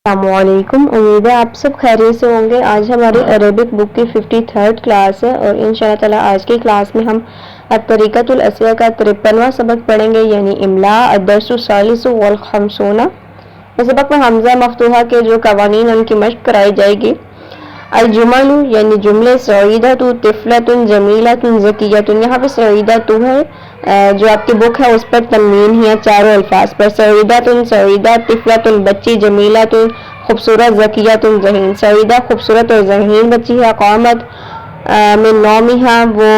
السلام علیکم، امید ہے آپ سب خیریت سے ہوں گے۔ آج ہماری عربک بک کی 53rd کلاس ہے اور انشاءاللہ تعالی آج کی کلاس میں ہم الطریقۃ الاسیہ کا 53واں سبق پڑھیں گے، یعنی املاء الدرس الثالث والخمسون۔ اس سبق میں حمزہ مفتوحہ کے جو قوانین ان کی مشق کرائی جائے گی۔ الجمل یعنی جملے، سعیدۃ، طفلۃ، جمیلۃ، ذکیۃ۔ یہاں پہ سعیدۃ ہے، جو آپ کی بک ہے اس پر تنوین ہے چاروں الفاظ پر۔ سعیدۃ، سعیدہ، طفلۃ بچی، جمیلۃ خوبصورت، ذکیۃ ذہین۔ سعیدہ خوبصورت اور ذہین بچی ہے۔ قامت من نومہا وہ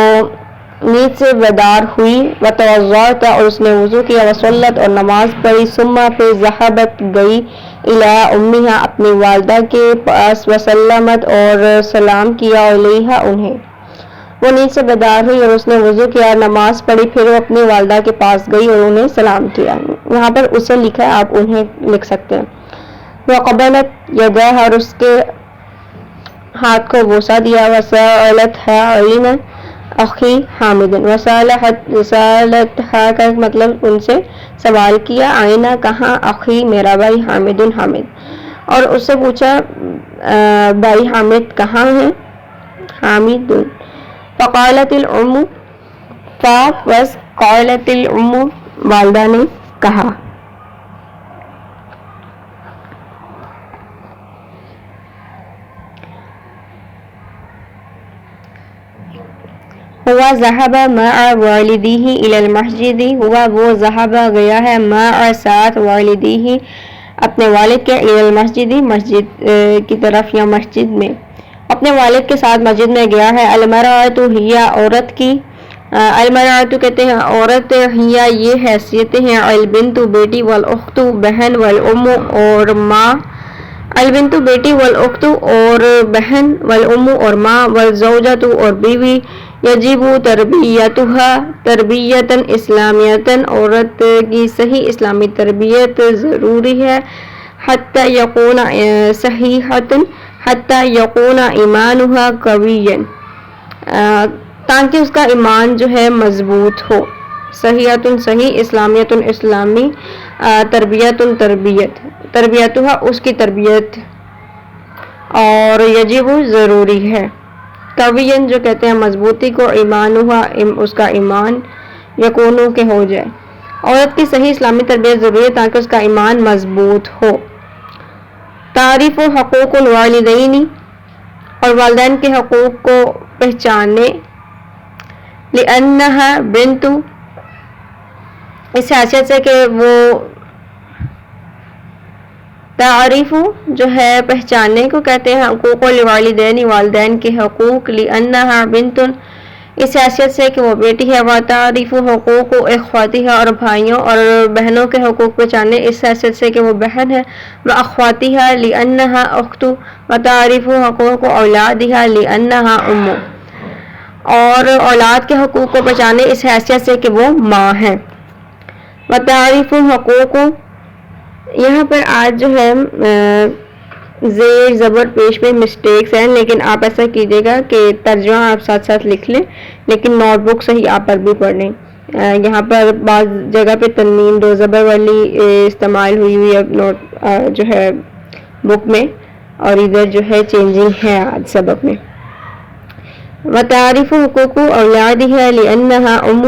نیند سے بیدار ہوئی، وتوضأت اور اس نے وضو کیا، وصلت اور نماز پڑھی، ثم پھر ذہبت گئی، الی امہا اپنی والدہ کے پاس، وسلمت اور سلام کیا، علیہا انہیں۔ وہ نیند سے بیدار ہوئی اور اس نے وضو کیا، نماز پڑھی، پھر وہ اپنی والدہ کے پاس گئی اور انہیں سلام کیا۔ یہاں پر اسے لکھا ہے، آپ انہیں لکھ سکتے ہیں۔ وقبلت یدیہ اور اس کے ہاتھ کو بوسہ دیا، وسألتھا عین اخی حامد۔ وسألتھا کا مطلب ان سے سوال کیا، آئینہ کہاں، اخی میرا بھائی، حامد حامد، اور اس سے پوچھا بھائی حامد کہاں ہے، حامد۔ فقالت الام بس قالت الام والدہ نے کہا۔ ہوا ذهب مع والدیہ الی المسجد، ہوا وہ ذهب گیا ہے، مع ساتھ، والدیہ اپنے والد کے، الی المسجد مسجد کی طرف یا مسجد میں، اپنے والد کے ساتھ مسجد میں گیا ہے۔ المرأۃ ہی عورت کی، المرأۃ کہتے ہیں عورت، ہی یہ حیثیتیں ہیں، البنت بیٹی، والاخت بہن، والام اور ماں، البنت بیٹی، والاخت اور بہن، والام اور ماں، والزوجۃ اور بیوی، یجب تربیتھا تربیتاً اسلامیتاً عورت کی صحیح اسلامی تربیت ضروری ہے، حتی یکون صحیحتاً حتی یکون ایمانھا قویاً تاکہ اس کا ایمان جو ہے مضبوط ہو، صحیحتاً صحیح، اسلامیتاً اسلامی، تربیتاً تربیت، تربیتھا اس کی تربیت، اور یجب ضروری ہے، قویاً جو کہتے ہیں مضبوطی کو، ایمانھا اس کا ایمان، یکونو کہ ہو جائے، عورت کی صحیح اسلامی تربیت ضروری ہے تاکہ اس کا ایمان مضبوط ہو۔ تعریف حقوق الوالدین اور والدین کے حقوق کو پہچانے، لأنہا بنت اس حیثیت سے کہ وہ، تعریف جو ہے پہچاننے کو کہتے ہیں، حقوق الوالدین والدین کے حقوق، لأنہا بنت اس حیثیت سے کہ وہ بیٹی ہے، وتعریف حقوق اخواتہا اور بھائیوں اور بہنوں کے حقوق پہچانے اس حیثیت سے کہ وہ بہن ہے، واخواتہا لأنہا اخت، وتعریف حقوق اولادہا لأنہا ام اور اولاد کے حقوق کو پہچانے اس حیثیت سے کہ وہ ماں ہے۔ وتعریف حقوق، یہاں پر آج جو ہے زیر زبر پیش میں مسٹیکس ہیں، لیکن آپ ایسا کیجیے گا کہ ترجمہ آپ ساتھ ساتھ لکھ لیں، لیکن نوٹ بک صحیح آپ پر بھی پڑھ لیں۔ یہاں پر بعض جگہ پہ تنوین دو زبر والی استعمال ہوئی ہے نوٹ جو ہے بک میں، اور ادھر جو ہے چینجنگ ہے آج سبق میں۔ وتعریف حقوق اولادہا لأنہا ام،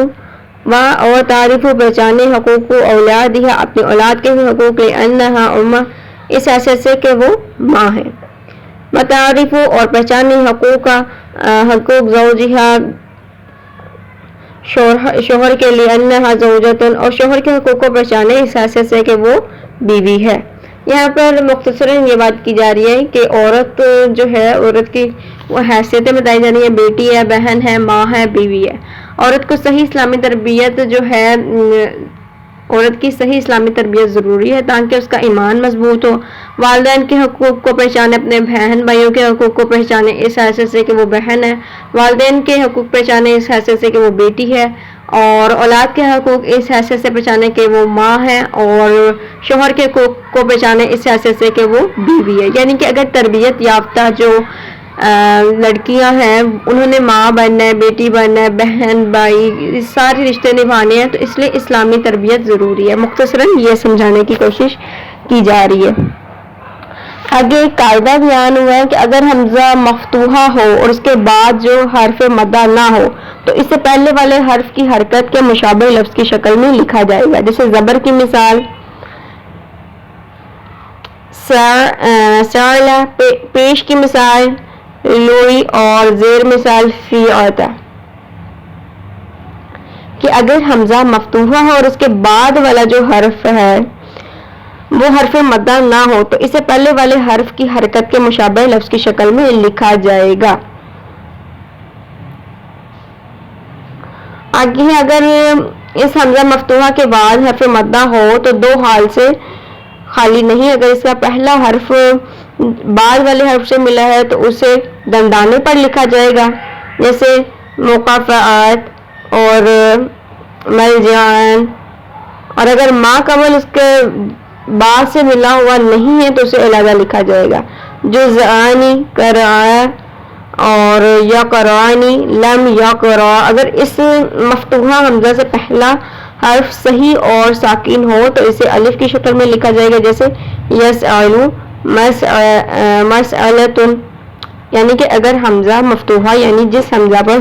اور تعریف پہچانے حقوق اولادہا اپنی اولاد کے حقوق، لأنہا ام اس حیثیت سے کہ وہ ماں ہے۔ وتعریف اور پہچانے حقوق حقوق زوجہا شوہر کے، لأنہا زوجۃ اور شوہر کے حقوق کو پہچانے اس حیثیت سے کہ وہ بیوی ہے۔ یہاں پر مختصراً یہ بات کی جا رہی ہے کہ عورت جو ہے، عورت کی وہ حیثیتیں بتائی جا رہی ہیں، بیٹی ہے، بہن ہے، ماں ہے، بیوی ہے۔ عورت کو صحیح اسلامی تربیت جو ہے، عورت کی صحیح اسلامی تربیت ضروری ہے تاکہ اس کا ایمان مضبوط ہو۔ والدین کے حقوق کو پہچانے، اپنے بہن بھائیوں کے حقوق کو پہچانے اس حیثیت سے کہ وہ بہن ہے۔ والدین کے حقوق پہچانے اس حیثیت سے کہ وہ بیٹی ہے، اور اولاد کے حقوق اس حیثیت سے پہچانے کہ وہ ماں ہے، اور شوہر کے حقوق کو پہچانے اس حیثیت سے کہ وہ بیوی ہے۔ یعنی کہ اگر تربیت یافتہ جو لڑکیاں ہیں انہوں نے ماں بننا ہے، بیٹی بننا ہے، بہن بھائی سارے رشتے نبھانے ہیں، تو اس لیے اسلامی تربیت ضروری ہے۔ مختصراً یہ سمجھانے کی کوشش کی جا رہی ہے۔ آگے ایک قاعدہ بیان ہوا ہے کہ اگر حمزہ مفتوحہ ہو اور اس کے بعد جو حرف مدہ نہ ہو تو اس سے پہلے والے حرف کی حرکت کے مشابہ لفظ کی شکل میں لکھا جائے گا. جیسے زبر کی مثال سعلا، پیش کی مثال لوئی، اور زیر مثال فی آتا. کہ اگر حمزہ مفتوحہ ہو اور اس کے بعد والا جو حرف ہے وہ حرف مدہ نہ ہو تو اس سے پہلے والے حرف کی حرکت کے مشابہ لفظ کی شکل میں لکھا جائے گا. آگے اگر اس حمزہ مفتوحہ کے بعد حرف مدہ ہو تو دو حال سے خالی نہیں. اگر اس کا پہلا حرف بعد والے حرف سے ملا ہے تو اسے دندانے پر لکھا جائے گا، جیسے مقافعات اور ملجان. اور اگر ما قبل اس کے بعد سے ملا ہوا نہیں ہے تو اسے علیحدہ لکھا جائے گا. جزعانی، قرآ اور یقرانی، لم یقرا. اگر اس مفتوحہ حمزہ سے پہلا حرف صحیح اور ساکن ہو تو اسے الف کی شکل میں لکھا جائے گا، جیسے یسعلو، مسئلۃ. یعنی کہ اگر حمزہ مفتوحہ یعنی جس حمزہ پر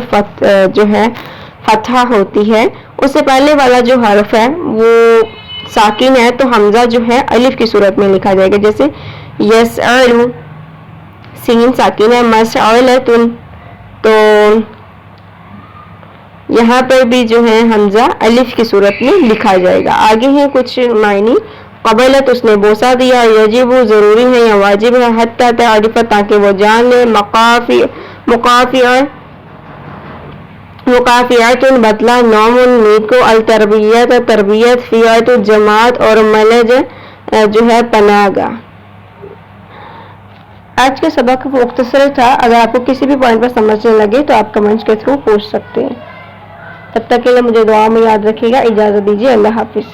جو ہے فتحہ ہوتی ہے اس سے پہلے والا جو حرف ہے وہ ساکن ہے تو حمزہ جو ہے الف کی صورت میں لکھا جائے گا، جیسے یسعلو، سین ساکن ہے، مسئلۃ. تو یہاں پر بھی جو ہے حمزہ الف کی صورت میں لکھا جائے گا. آگے ہیں کچھ معنی. قبلت، اس نے بوسہ دیا. یجب، ضروری ہے یا واجب ہے. حتی تعرف، تاکہ وہ جان لے. مقافعت، بدلہ. نوم، نیند کو. التربیت، تربیت. فیات، جماعت. اور ملج جو ہے پناہ گاہ. آج کا سبق مختصر تھا. اگر آپ کو کسی بھی پوائنٹ پر سمجھنے لگے تو آپ کمنٹس کے تھرو پوچھ سکتے ہیں. تب تک کے لیے مجھے دعا میں یاد رکھیے گا. اجازت دیجیے. اللہ حافظ.